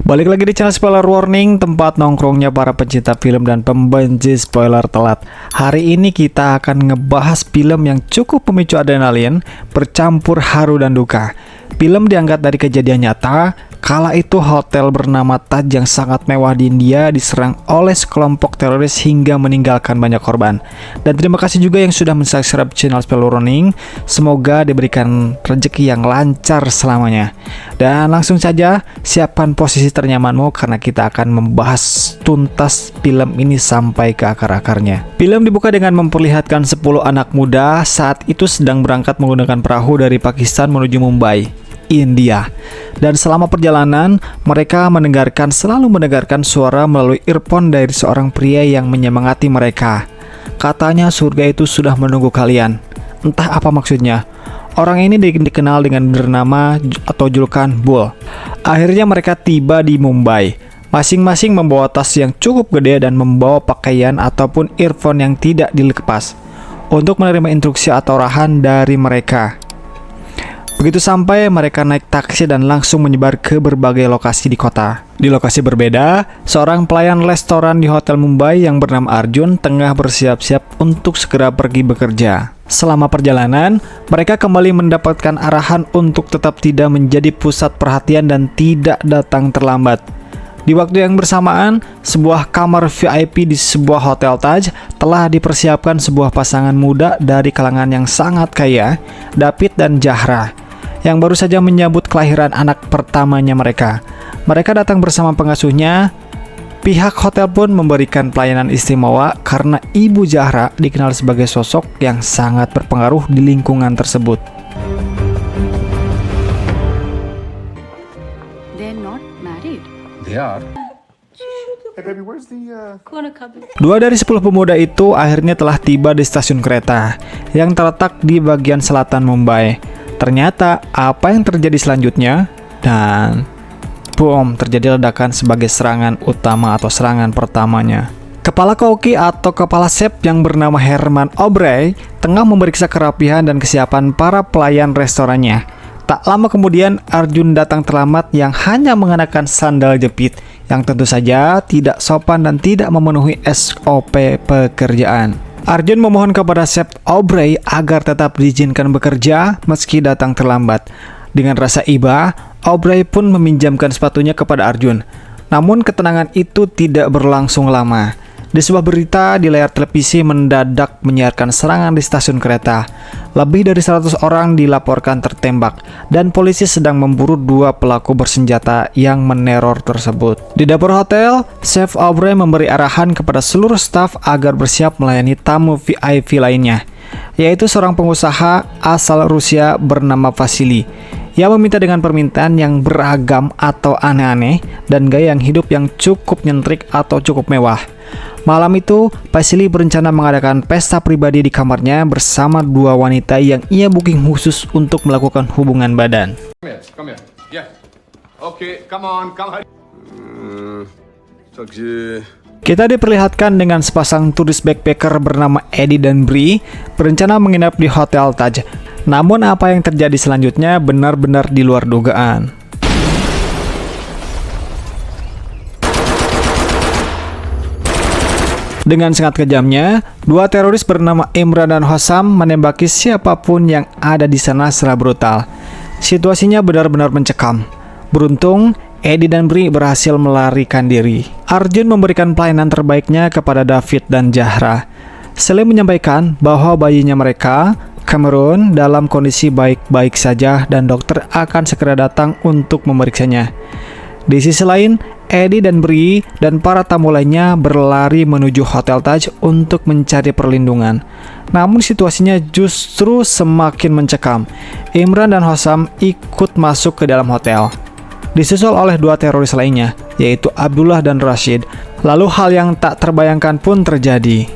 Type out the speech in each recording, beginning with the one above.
Balik lagi di channel Spoiler Warning, tempat nongkrongnya para pencinta film dan pembenci spoiler telat. Hari ini kita akan ngebahas film yang cukup memicu adrenalin, bercampur haru dan duka. Film diangkat dari kejadian nyata, kala itu hotel bernama Taj yang sangat mewah di India diserang oleh sekelompok teroris hingga meninggalkan banyak korban. Dan terima kasih juga yang sudah mensubscribe channel Spoiler Warning. Semoga diberikan rezeki yang lancar selamanya. Dan langsung saja, siapkan posisi ternyamanmu karena kita akan membahas tuntas film ini sampai ke akar-akarnya. Film dibuka dengan memperlihatkan 10 anak muda saat itu sedang berangkat menggunakan perahu dari Pakistan menuju Mumbai, India. Dan selama perjalanan, mereka selalu mendengarkan suara melalui earphone dari seorang pria yang menyemangati mereka. Katanya surga itu sudah menunggu kalian. Entah apa maksudnya. Orang ini dikenal dengan bernama atau julukan Bull. Akhirnya mereka tiba di Mumbai. Masing-masing membawa tas yang cukup gede dan membawa pakaian ataupun earphone yang tidak dilepas untuk menerima instruksi atau arahan dari mereka. Begitu sampai, mereka naik taksi dan langsung menyebar ke berbagai lokasi di kota. Di lokasi berbeda, seorang pelayan restoran di hotel Mumbai yang bernama Arjun tengah bersiap-siap untuk segera pergi bekerja. Selama perjalanan, mereka kembali mendapatkan arahan untuk tetap tidak menjadi pusat perhatian dan tidak datang terlambat. Di waktu yang bersamaan, sebuah kamar VIP di sebuah hotel Taj telah dipersiapkan sebuah pasangan muda dari kalangan yang sangat kaya, David dan Zahra, yang baru saja menyambut kelahiran anak pertamanya mereka. Mereka datang bersama pengasuhnya. Pihak hotel pun memberikan pelayanan istimewa karena Ibu Zahra dikenal sebagai sosok yang sangat berpengaruh di lingkungan tersebut. They're not married. They are. Dua dari 10 pemuda itu akhirnya telah tiba di stasiun kereta yang terletak di bagian selatan Mumbai. Ternyata apa yang terjadi selanjutnya, dan bom, terjadi ledakan sebagai serangan utama atau serangan pertamanya. Kepala koki atau kepala chef yang bernama Herman Obrey tengah memeriksa kerapihan dan kesiapan para pelayan restorannya. Tak lama kemudian, Arjun datang terlambat yang hanya mengenakan sandal jepit yang tentu saja tidak sopan dan tidak memenuhi SOP pekerjaan. Arjun memohon kepada Chef Obrey agar tetap diizinkan bekerja meski datang terlambat. Dengan rasa iba, Obrey pun meminjamkan sepatunya kepada Arjun. Namun ketenangan itu tidak berlangsung lama. Di sebuah berita di layar televisi mendadak menyiarkan serangan di stasiun kereta. Lebih dari 100 orang dilaporkan tertembak dan polisi sedang memburu 2 pelaku bersenjata yang meneror tersebut. Di dapur hotel, Chef Obrey memberi arahan kepada seluruh staf agar bersiap melayani tamu VIP lainnya, yaitu seorang pengusaha asal Rusia bernama Vasily. Ia meminta dengan permintaan yang beragam atau aneh-aneh dan gaya yang hidup yang cukup nyentrik atau cukup mewah. Malam itu, Vasily berencana mengadakan pesta pribadi di kamarnya bersama 2 wanita yang ia booking khusus untuk melakukan hubungan badan. Come here. Yeah. Okay, come on. Kita diperlihatkan dengan sepasang turis backpacker bernama Eddie dan Bree berencana menginap di hotel Taj. Namun apa yang terjadi selanjutnya benar-benar di luar dugaan. Dengan sangat kejamnya, 2 teroris bernama Imran dan Hossam menembaki siapapun yang ada di sana secara brutal. Situasinya benar-benar mencekam. Beruntung, Eddie dan Bree berhasil melarikan diri. Arjun memberikan pelayanan terbaiknya kepada David dan Zahra. Selain menyampaikan bahwa bayinya mereka, Cameron, dalam kondisi baik-baik saja dan dokter akan segera datang untuk memeriksanya. Di sisi lain, Eddie dan Bree dan para tamu lainnya berlari menuju Hotel Taj untuk mencari perlindungan. Namun situasinya justru semakin mencekam. Imran dan Hossam ikut masuk ke dalam hotel, disusul oleh 2 teroris lainnya, yaitu Abdullah dan Rashid. Lalu hal yang tak terbayangkan pun terjadi.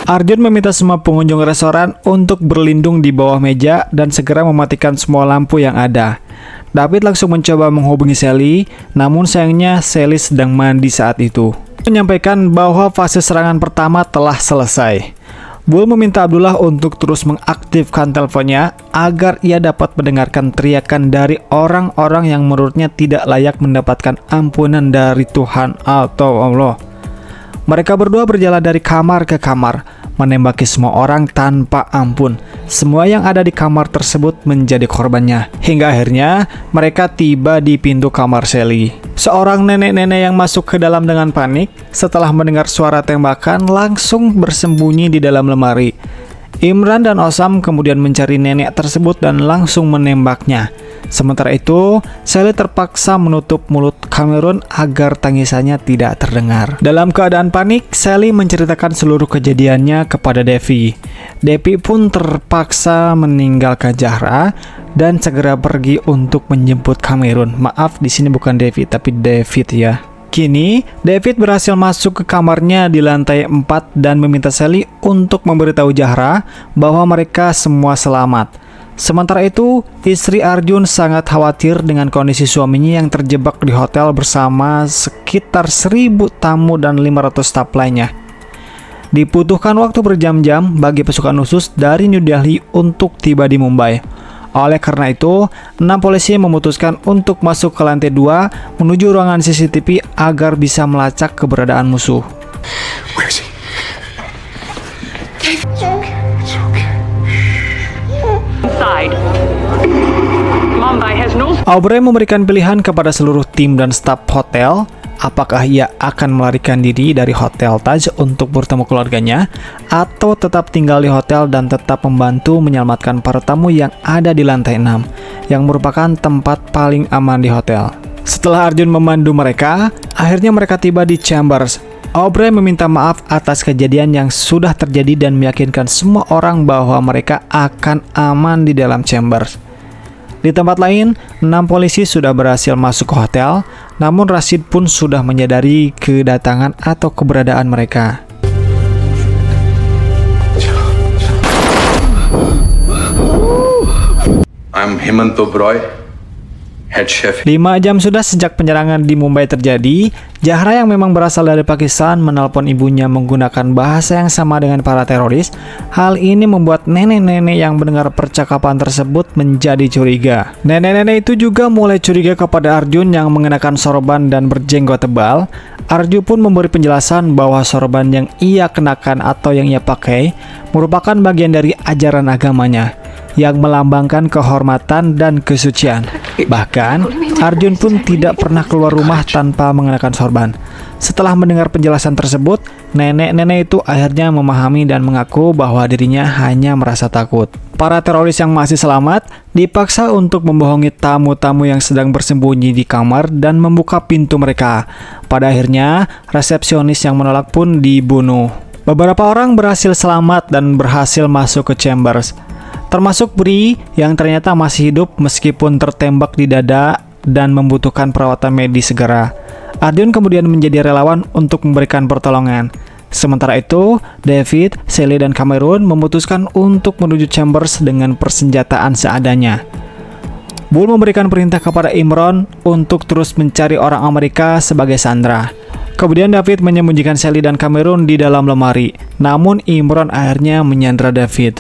Arjun meminta semua pengunjung restoran untuk berlindung di bawah meja dan segera mematikan semua lampu yang ada. David langsung mencoba menghubungi Sally, namun sayangnya Sally sedang mandi saat itu. Menyampaikan bahwa fase serangan pertama telah selesai. Bull meminta Abdullah untuk terus mengaktifkan teleponnya agar ia dapat mendengarkan teriakan dari orang-orang yang menurutnya tidak layak mendapatkan ampunan dari Tuhan atau Allah. Mereka berdua berjalan dari kamar ke kamar, menembaki semua orang tanpa ampun. Semua yang ada di kamar tersebut menjadi korbannya. Hingga akhirnya mereka tiba di pintu kamar Sally. Seorang nenek-nenek yang masuk ke dalam dengan panik setelah mendengar suara tembakan langsung bersembunyi di dalam lemari. Imran dan Osam kemudian mencari nenek tersebut dan langsung menembaknya. Sementara itu, Sally terpaksa menutup mulut Cameron agar tangisannya tidak terdengar. Dalam keadaan panik, Sally menceritakan seluruh kejadiannya kepada Devi. Devi pun terpaksa meninggalkan Zahra dan segera pergi untuk menjemput Cameron. Maaf, di sini bukan Devi tapi David ya. Kini, David berhasil masuk ke kamarnya di lantai 4 dan meminta Sally untuk memberitahu Zahra bahwa mereka semua selamat. Sementara itu, istri Arjun sangat khawatir dengan kondisi suaminya yang terjebak di hotel bersama sekitar 1.000 tamu dan 500 staf lainnya. Dibutuhkan waktu berjam-jam bagi pasukan khusus dari New Delhi untuk tiba di Mumbai. Oleh karena itu, 6 polisi memutuskan untuk masuk ke lantai 2 menuju ruangan CCTV agar bisa melacak keberadaan musuh. Where is he? Inside. Mumbai has no. Aubrey memberikan pilihan kepada seluruh tim dan staf hotel, apakah ia akan melarikan diri dari Hotel Taj untuk bertemu keluarganya, atau tetap tinggal di hotel dan tetap membantu menyelamatkan para tamu yang ada di lantai 6, yang merupakan tempat paling aman di hotel. Setelah Arjun memandu mereka, akhirnya mereka tiba di Chambers. Aubrey meminta maaf atas kejadian yang sudah terjadi dan meyakinkan semua orang bahwa mereka akan aman di dalam Chambers. Di tempat lain, 6 polisi sudah berhasil masuk ke hotel, namun Rashid pun sudah menyadari kedatangan atau keberadaan mereka. I'm Hemant Oberoi, head chef. 5 jam sudah sejak penyerangan di Mumbai terjadi, Zahra yang memang berasal dari Pakistan menelpon ibunya menggunakan bahasa yang sama dengan para teroris. Hal ini membuat nenek-nenek yang mendengar percakapan tersebut menjadi curiga. Nenek-nenek itu juga mulai curiga kepada Arjun yang mengenakan sorban dan berjenggot tebal. Arjun pun memberi penjelasan bahwa sorban yang ia kenakan atau yang ia pakai merupakan bagian dari ajaran agamanya yang melambangkan kehormatan dan kesucian. Bahkan, Arjun pun tidak pernah keluar rumah tanpa mengenakan sorban. Setelah mendengar penjelasan tersebut, nenek-nenek itu akhirnya memahami dan mengaku bahwa dirinya hanya merasa takut. Para teroris yang masih selamat dipaksa untuk membohongi tamu-tamu yang sedang bersembunyi di kamar dan membuka pintu mereka. Pada akhirnya, resepsionis yang menolak pun dibunuh. Beberapa orang berhasil selamat dan berhasil masuk ke Chambers, termasuk Bri yang ternyata masih hidup meskipun tertembak di dada dan membutuhkan perawatan medis segera. Arjun kemudian menjadi relawan untuk memberikan pertolongan. Sementara itu, David, Sally, dan Cameron memutuskan untuk menuju Chambers dengan persenjataan seadanya. Bull memberikan perintah kepada Imran untuk terus mencari orang Amerika sebagai sandera. Kemudian David menyembunyikan Sally dan Cameron di dalam lemari. Namun Imran akhirnya menyandera David.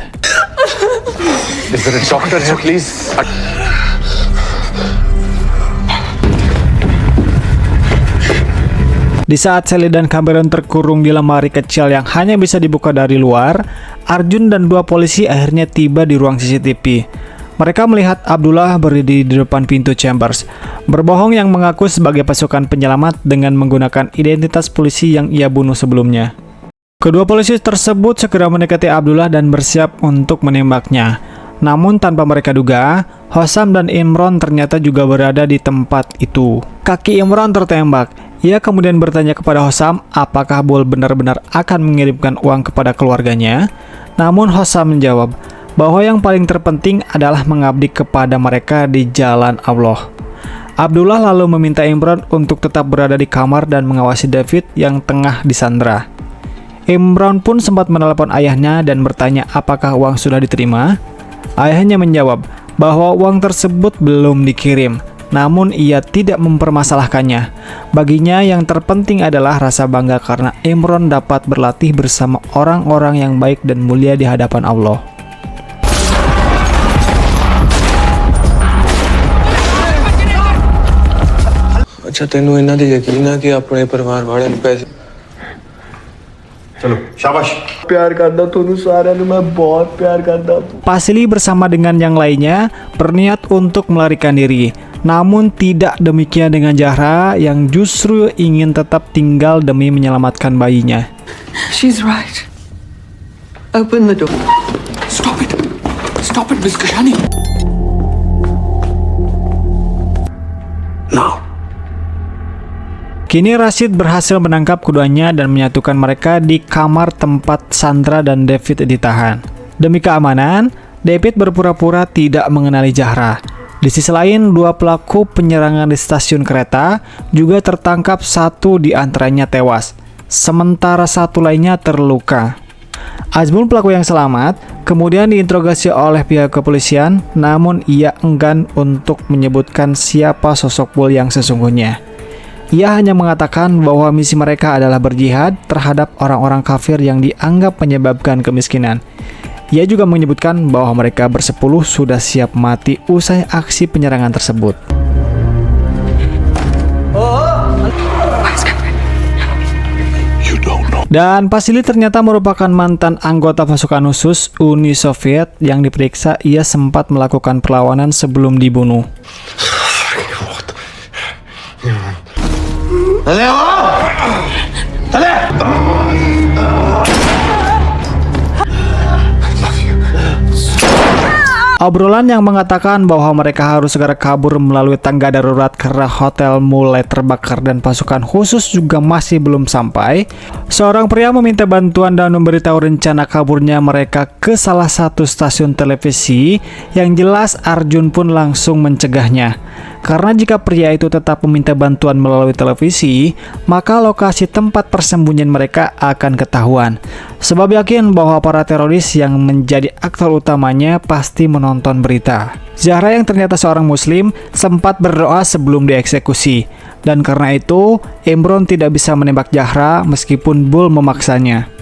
Is there a doctor here, please? Di saat Sally dan Cameron terkurung di lemari kecil yang hanya bisa dibuka dari luar, Arjun dan 2 polisi akhirnya tiba di ruang CCTV. Mereka melihat Abdullah berdiri di depan pintu Chambers, berbohong yang mengaku sebagai pasukan penyelamat dengan menggunakan identitas polisi yang ia bunuh sebelumnya. Kedua polisi tersebut segera mendekati Abdullah dan bersiap untuk menembaknya. Namun tanpa mereka duga, Hosam dan Imran ternyata juga berada di tempat itu. Kaki Imran tertembak. Ia kemudian bertanya kepada Hosam apakah Bull benar-benar akan mengirimkan uang kepada keluarganya. Namun Hosam menjawab bahwa yang paling terpenting adalah mengabdi kepada mereka di jalan Allah. Abdullah lalu meminta Imran untuk tetap berada di kamar dan mengawasi David yang tengah disandera. Imran pun sempat menelpon ayahnya dan bertanya apakah uang sudah diterima. Ayahnya menjawab bahwa uang tersebut belum dikirim. namun ia tidak mempermasalahkannya. Baginya yang terpenting adalah rasa bangga karena Imron dapat berlatih bersama orang-orang yang baik dan mulia di hadapan Allah. अच्छा तेनू इन्हां ते यकीन है कि अपने परिवार वाले पैसे चलो शाबाश प्यार करदा तुहानू सारिਆਂ ਨੂੰ मैं बहुत प्यार करदा। Pasili bersama dengan yang lainnya berniat untuk melarikan diri. Namun tidak demikian dengan Zahra yang justru ingin tetap tinggal demi menyelamatkan bayinya. She's right. Open the door. Stop it Miss Kashani now. Kini Rashid berhasil menangkap keduanya dan menyatukan mereka di kamar tempat Sandra dan David ditahan. Demi keamanan, David berpura-pura tidak mengenali Zahra. Di sisi lain, dua pelaku penyerangan di stasiun kereta juga tertangkap, satu di antaranya tewas, sementara satu lainnya terluka. Azmul, pelaku yang selamat, kemudian diinterogasi oleh pihak kepolisian, namun ia enggan untuk menyebutkan siapa sosok Bull yang sesungguhnya. Ia hanya mengatakan bahwa misi mereka adalah berjihad terhadap orang-orang kafir yang dianggap menyebabkan kemiskinan. Ia juga menyebutkan bahwa mereka bersepuluh sudah siap mati usai aksi penyerangan tersebut. Dan Pasili ternyata merupakan mantan anggota pasukan khusus Uni Soviet yang diperiksa ia sempat melakukan perlawanan sebelum dibunuh. Obrolan yang mengatakan bahwa mereka harus segera kabur melalui tangga darurat karena hotel mulai terbakar dan pasukan khusus juga masih belum sampai. Seorang pria meminta bantuan dan memberitahu rencana kaburnya mereka ke salah satu stasiun televisi. Yang jelas Arjun pun langsung mencegahnya. Karena jika pria itu tetap meminta bantuan melalui televisi, maka lokasi tempat persembunyian mereka akan ketahuan. Sebab yakin bahwa para teroris yang menjadi aktor utamanya pasti menonton berita. Zahra yang ternyata seorang muslim sempat berdoa sebelum dieksekusi. Dan karena itu, Imron tidak bisa menembak Zahra meskipun Bull memaksanya.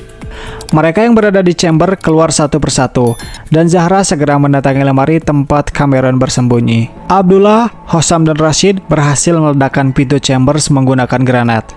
Mereka yang berada di chamber keluar satu persatu, dan Zahra segera mendatangi lemari tempat Cameron bersembunyi. Abdullah, Hossam, dan Rashid berhasil meledakkan pintu chambers menggunakan granat.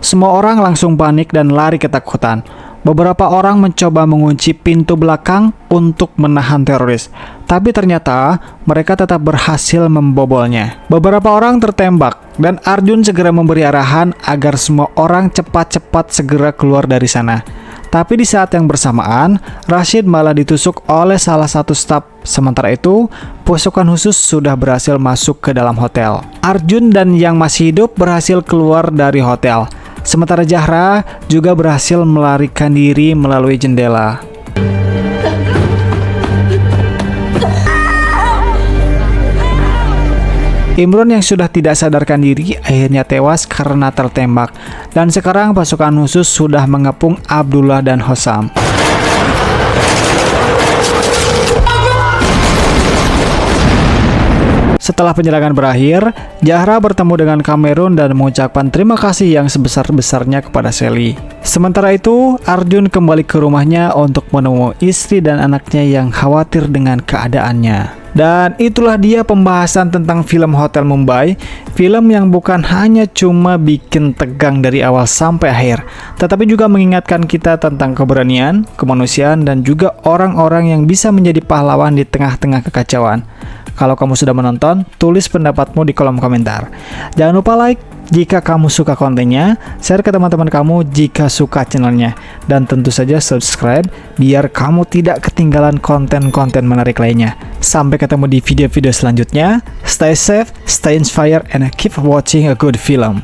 Semua orang langsung panik dan lari ketakutan. Beberapa orang mencoba mengunci pintu belakang untuk menahan teroris, tapi ternyata mereka tetap berhasil membobolnya. Beberapa orang tertembak, dan Arjun segera memberi arahan agar semua orang cepat-cepat segera keluar dari sana. Tapi di saat yang bersamaan, Rashid malah ditusuk oleh salah satu staf. Sementara itu, pasukan khusus sudah berhasil masuk ke dalam hotel. Arjun dan yang masih hidup berhasil keluar dari hotel. Sementara Zahra juga berhasil melarikan diri melalui jendela. Imron yang sudah tidak sadarkan diri akhirnya tewas karena tertembak. Dan sekarang pasukan khusus sudah mengepung Abdullah dan Hossam. Setelah penyerangan berakhir, Zahra bertemu dengan Cameron dan mengucapkan terima kasih yang sebesar-besarnya kepada Sally. Sementara itu, Arjun kembali ke rumahnya untuk menemui istri dan anaknya yang khawatir dengan keadaannya. Dan itulah dia pembahasan tentang film Hotel Mumbai. Film yang bukan hanya cuma bikin tegang dari awal sampai akhir, tetapi juga mengingatkan kita tentang keberanian, kemanusiaan, dan juga orang-orang yang bisa menjadi pahlawan di tengah-tengah kekacauan. Kalau kamu sudah menonton, tulis pendapatmu di kolom komentar. Jangan lupa like jika kamu suka kontennya, share ke teman-teman kamu jika suka channelnya, dan tentu saja subscribe biar kamu tidak ketinggalan konten-konten menarik lainnya. Sampai ketemu di video-video selanjutnya. Stay safe, stay inspired, and keep watching a good film.